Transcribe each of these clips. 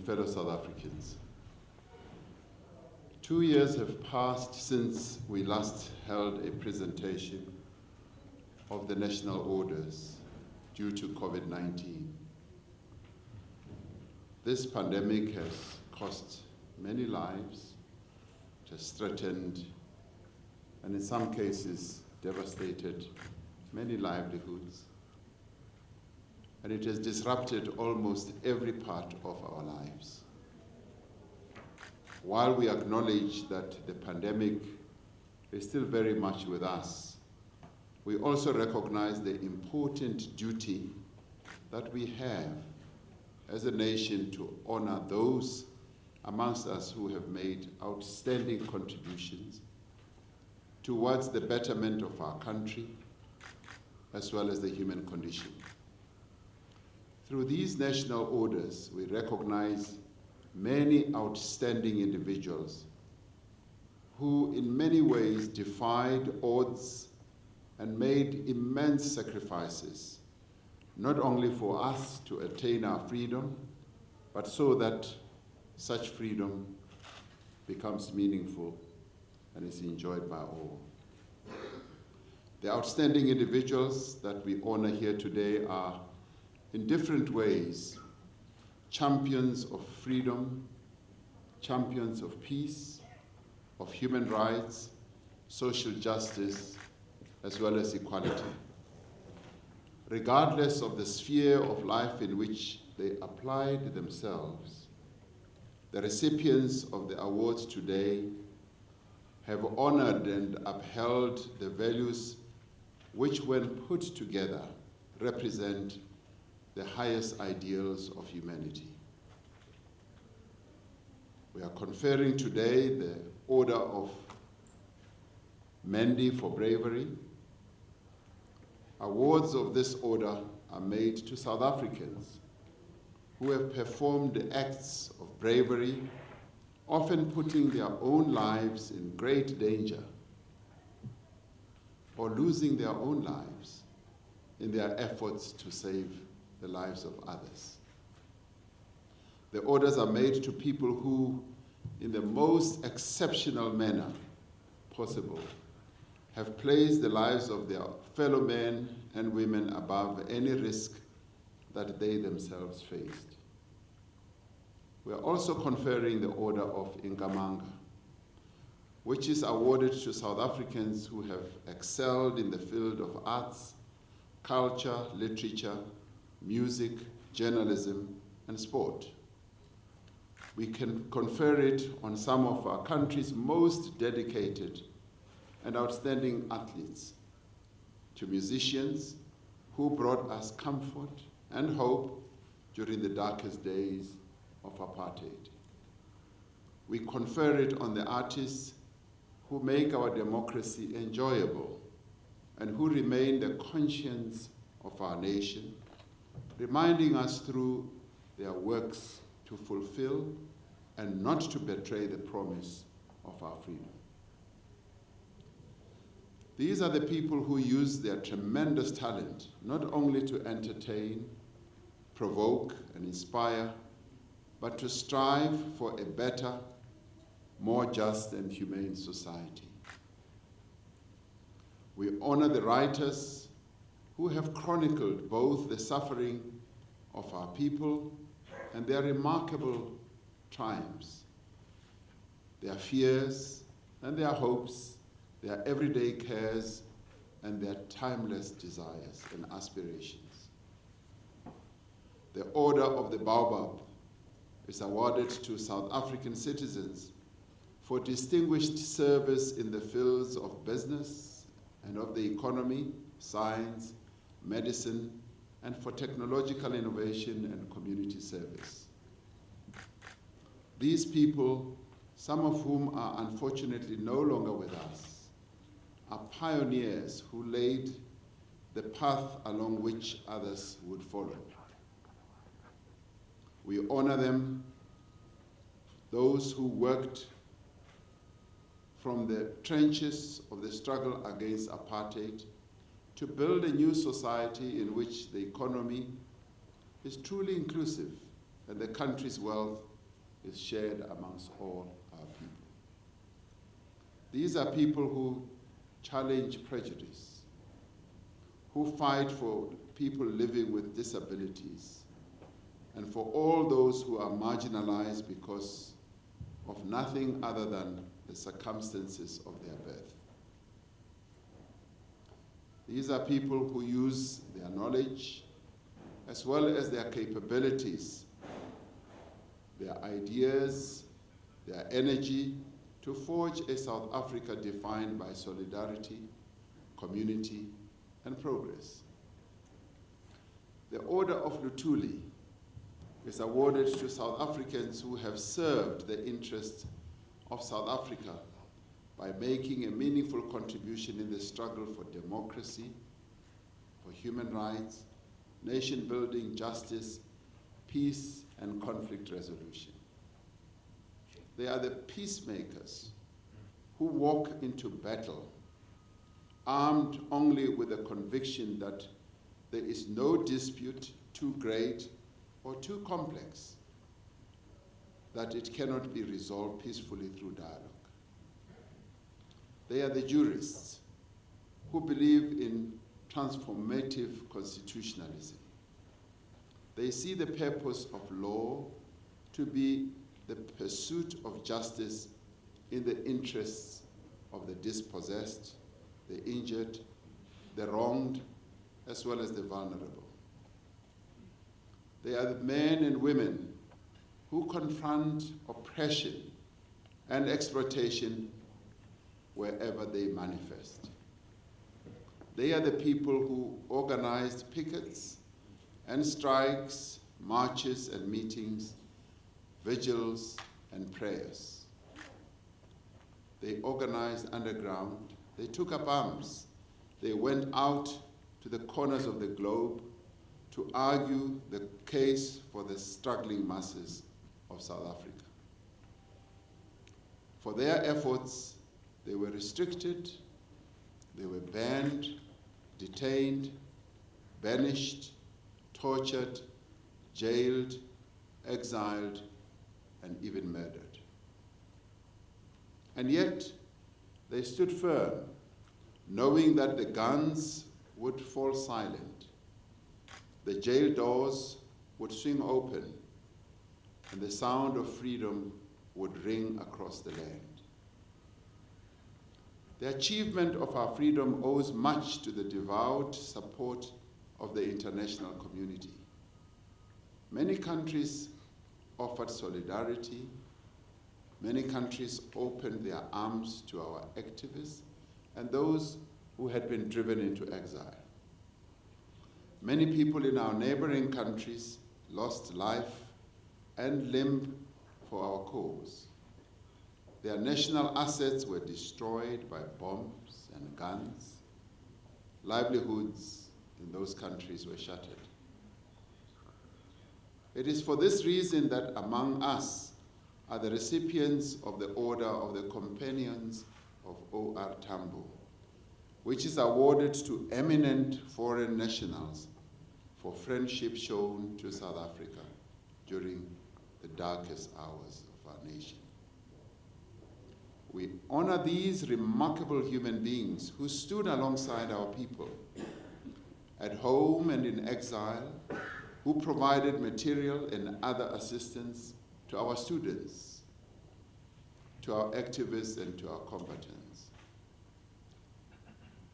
fellow South Africans. 2 years have passed since we last held a presentation of the national orders due to COVID-19. This pandemic has cost many lives, it has threatened, and in some cases devastated many livelihoods, and it has disrupted almost every part of our lives. While we acknowledge that the pandemic is still very much with us, we also recognize the important duty that we have as a nation to honor those amongst us who have made outstanding contributions towards the betterment of our country, as well as the human condition. Through these national orders, we recognize many outstanding individuals who in many ways defied odds and made immense sacrifices, not only for us to attain our freedom, but so that such freedom becomes meaningful and is enjoyed by all. The outstanding individuals that we honor here today are, in different ways, champions of freedom, champions of peace, of human rights, social justice, as well as equality. Regardless of the sphere of life in which they applied themselves, the recipients of the awards today have honored and upheld the values which, when put together, represent the highest ideals of humanity. We are conferring today the Order of Mandy for bravery. Awards of this order are made to South Africans who have performed acts of bravery, often putting their own lives in great danger or losing their own lives in their efforts to save the lives of others. The orders are made to people who, in the most exceptional manner possible, have placed the lives of their fellow men and women above any risk that they themselves faced. We are also conferring the Order of Nkamanga, which is awarded to South Africans who have excelled in the field of arts, culture, literature, music, journalism, and sport. We can confer it on some of our country's most dedicated and outstanding athletes, to musicians who brought us comfort and hope during the darkest days of apartheid. We confer it on the artists who make our democracy enjoyable and who remain the conscience of our nation, reminding us through their works to fulfill and not to betray the promise of our freedom. These are the people who use their tremendous talent not only to entertain, provoke, and inspire, but to strive for a better, more just and humane society. We honor the writers who have chronicled both the suffering of our people and their remarkable triumphs, their fears and their hopes, their everyday cares, and their timeless desires and aspirations. The Order of the Baobab is awarded to South African citizens for distinguished service in the fields of business and of the economy, science, medicine, and for technological innovation and community service. These people, some of whom are unfortunately no longer with us, are pioneers who laid the path along which others would follow. We honor them, those who worked from the trenches of the struggle against apartheid to build a new society in which the economy is truly inclusive and the country's wealth is shared amongst all our people. These are people who challenge prejudice, who fight for people living with disabilities, and for all those who are marginalized because of nothing other than the circumstances of their birth. These are people who use their knowledge as well as their capabilities, their ideas, their energy to forge a South Africa defined by solidarity, community, and progress. The Order of Luthuli is awarded to South Africans who have served the interests of South Africa by making a meaningful contribution in the struggle for democracy, for human rights, nation building, justice, peace, and conflict resolution. They are the peacemakers who walk into battle armed only with the conviction that there is no dispute too great or too complex that it cannot be resolved peacefully through dialogue. They are the jurists who believe in transformative constitutionalism. They see the purpose of law to be the pursuit of justice in the interests of the dispossessed, the injured, the wronged, as well as the vulnerable. They are the men and women who confront oppression and exploitation wherever they manifest. They are the people who organized pickets and strikes, marches and meetings, vigils and prayers. They organized underground, they took up arms, they went out to the corners of the globe to argue the case for the struggling masses of South Africa. For their efforts, they were restricted, they were banned, detained, banished, tortured, jailed, exiled, and even murdered. And yet, they stood firm, knowing that the guns would fall silent, the jail doors would swing open, and the sound of freedom would ring across the land. The achievement of our freedom owes much to the devout support of the international community. Many countries offered solidarity. Many countries opened their arms to our activists and those who had been driven into exile. Many people in our neighboring countries lost life and limb for our cause. Their national assets were destroyed by bombs and guns. Livelihoods in those countries were shattered. It is for this reason that among us are the recipients of the Order of the Companions of O.R. Tambo, which is awarded to eminent foreign nationals for friendship shown to South Africa during the darkest hours of our nation. We honor these remarkable human beings who stood alongside our people at home and in exile, who provided material and other assistance to our students, to our activists, and to our combatants.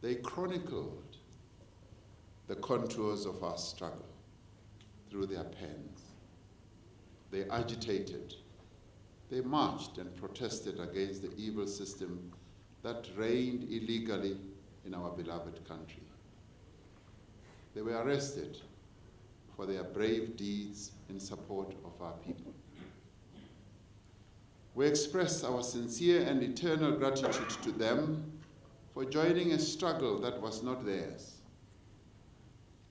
They chronicled the contours of our struggle through their pens. They agitated, they marched and protested against the evil system that reigned illegally in our beloved country. They were arrested for their brave deeds in support of our people. We express our sincere and eternal gratitude to them for joining a struggle that was not theirs,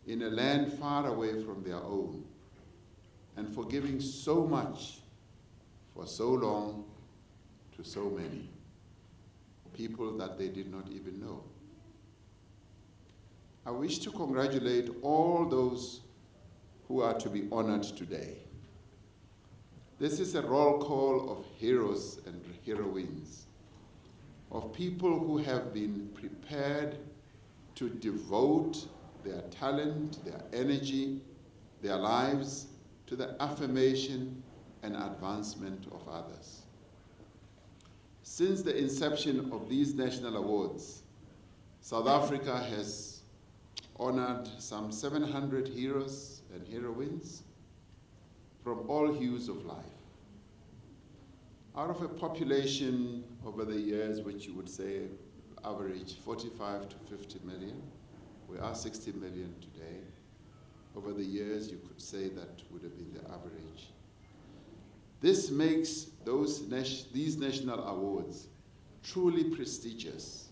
in a land far away from their own, and for giving so much for so long to so many people that they did not even know. I wish to congratulate all those who are to be honored today. This is a roll call of heroes and heroines, of people who have been prepared to devote their talent, their energy, their lives to the affirmation and advancement of others. Since the inception of these national awards, South Africa has honored some 700 heroes and heroines from all hues of life. Out of a population over the years, which you would say average 45 to 50 million, we are 60 million today. Over the years, you could say that would have been the average. This makes these national awards truly prestigious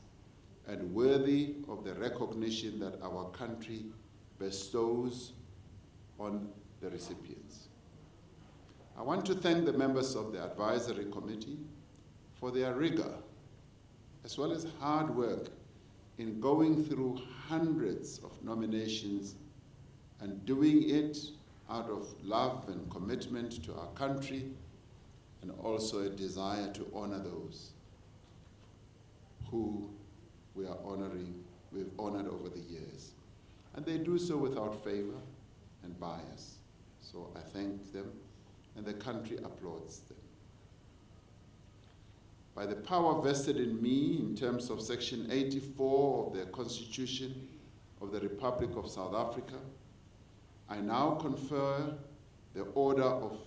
and worthy of the recognition that our country bestows on the recipients. I want to thank the members of the advisory committee for their rigor, as well as hard work in going through hundreds of nominations and doing it out of love and commitment to our country, and also a desire to honor those who we've honored over the years. And they do so without favor and bias. So I thank them, and the country applauds them. By the power vested in me in terms of Section 84 of the Constitution of the Republic of South Africa, I now confer the Order of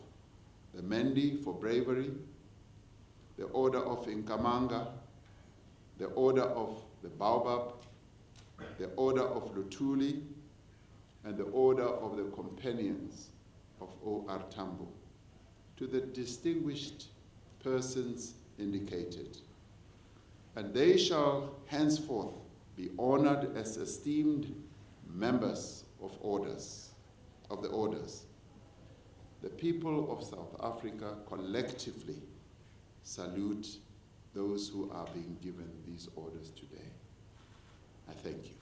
the Mendi for bravery, the Order of Nkamanga, the Order of the Baobab, the Order of Luthuli, and the Order of the Companions of O.R. Tambo to the distinguished persons indicated. And they shall henceforth be honored as esteemed members of the orders. The people of South Africa collectively salute those who are being given these orders today. I thank you.